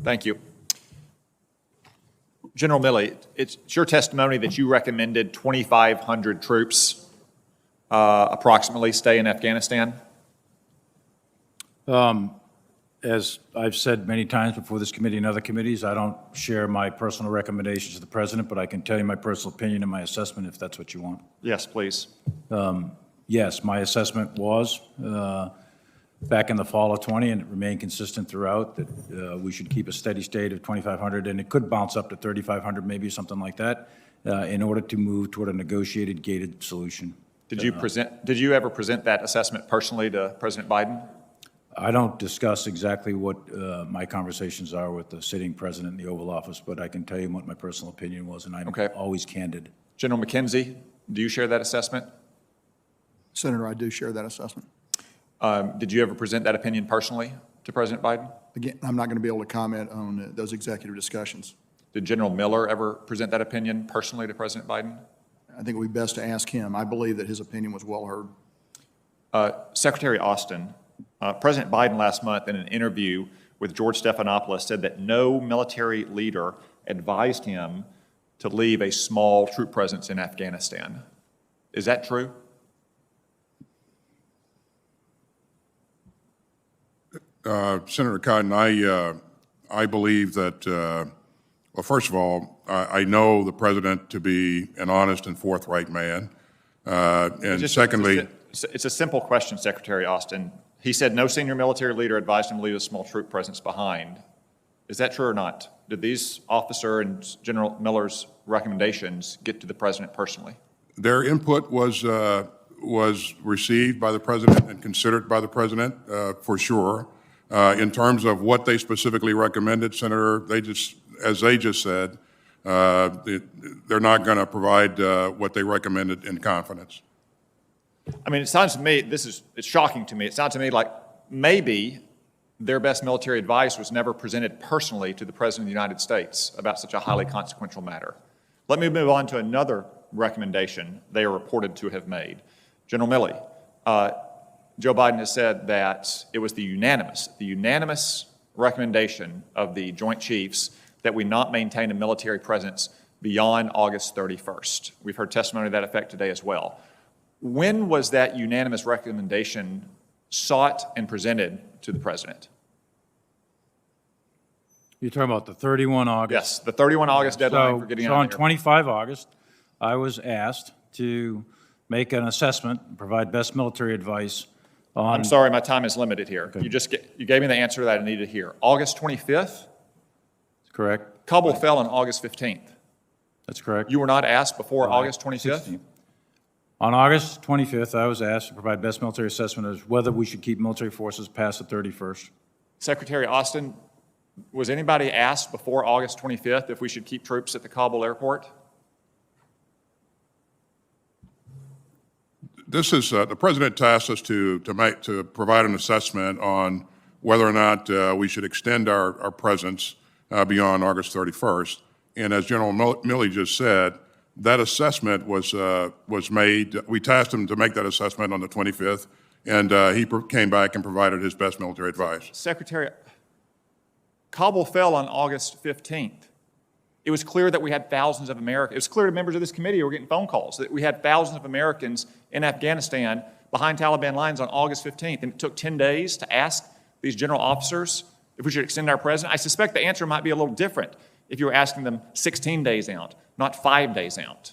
Thank you. General Milley, it's your testimony that you recommended 2,500 troops approximately stay in Afghanistan? As I've said many times before this committee and other committees, I don't share my personal recommendations to the president, but I can tell you my personal opinion and my assessment if that's what you want. Yes, please. Yes, my assessment was back in the fall of 20, and it remained consistent throughout, that we should keep a steady state of 2,500, and it could bounce up to 3,500, maybe something like that, in order to move toward a negotiated, gated solution. Did you ever present that assessment personally to President Biden? I don't discuss exactly what my conversations are with the sitting president in the Oval Office, but I can tell you what my personal opinion was, and I'm always candid. General Mckenzie, do you share that assessment? Senator, I do share that assessment. Did you ever present that opinion personally to President Biden? Again, I'm not going to be able to comment on those executive discussions. Did General Miller ever present that opinion personally to President Biden? I think it would be best to ask him. I believe that his opinion was well heard. Secretary Austin, President Biden last month in an interview with George Stephanopoulos said that no military leader advised him to leave a small troop presence in Afghanistan. Is that true? Senator Cotton, I believe that, well, first of all, I know the president to be an honest and forthright man. And secondly, it's a simple question, Secretary Austin. He said no senior military leader advised him to leave a small troop presence behind. Is that true or not? Did these officer and General Miller's recommendations get to the president personally? their input was received by the president and considered by the president for sure. In terms of what they specifically recommended, Senator, as they just said, they're not going to provide what they recommended in confidence. I mean, it sounds to me, it's shocking to me. It sounds to me like maybe their best military advice was never presented personally to the President of the United States about such a highly consequential matter. Let me move on to another recommendation they are reported to have made. General Milley, Joe Biden has said that it was the unanimous recommendation of the Joint Chiefs that we not maintain a military presence beyond August 31st. We've heard testimony to that effect today as well. When was that unanimous recommendation sought and presented to the President? You're talking about the 31 August? Yes, the 31 August deadline for getting out of on here. 25 August, I was asked to make an assessment and provide best military advice on... I'm sorry, my time is limited here. Okay. You gave me the answer that I needed to hear. August 25th? Correct. Kabul fell on August 15th. That's correct. You were not asked before August 25th? 16th. On August 25th, I was asked to provide best military assessment as whether we should keep military forces past the 31st. Secretary Austin, was anybody asked before August 25th if we should keep troops at the Kabul airport? This is the president tasked us to provide an assessment on whether or not we should extend our presence beyond August 31st. And as General Milley just said, that assessment was made. We tasked him to make that assessment on the 25th, and he came back and provided his best military advice. Secretary, Kabul fell on August 15th. It was clear that we had thousands of Americans. It was clear to members of this committee who were getting phone calls that we had thousands of Americans in Afghanistan behind Taliban lines on August 15th. And it took 10 days to ask these general officers if we should extend our presence. I suspect the answer might be a little different if you were asking them 16 days out, not 5 days out.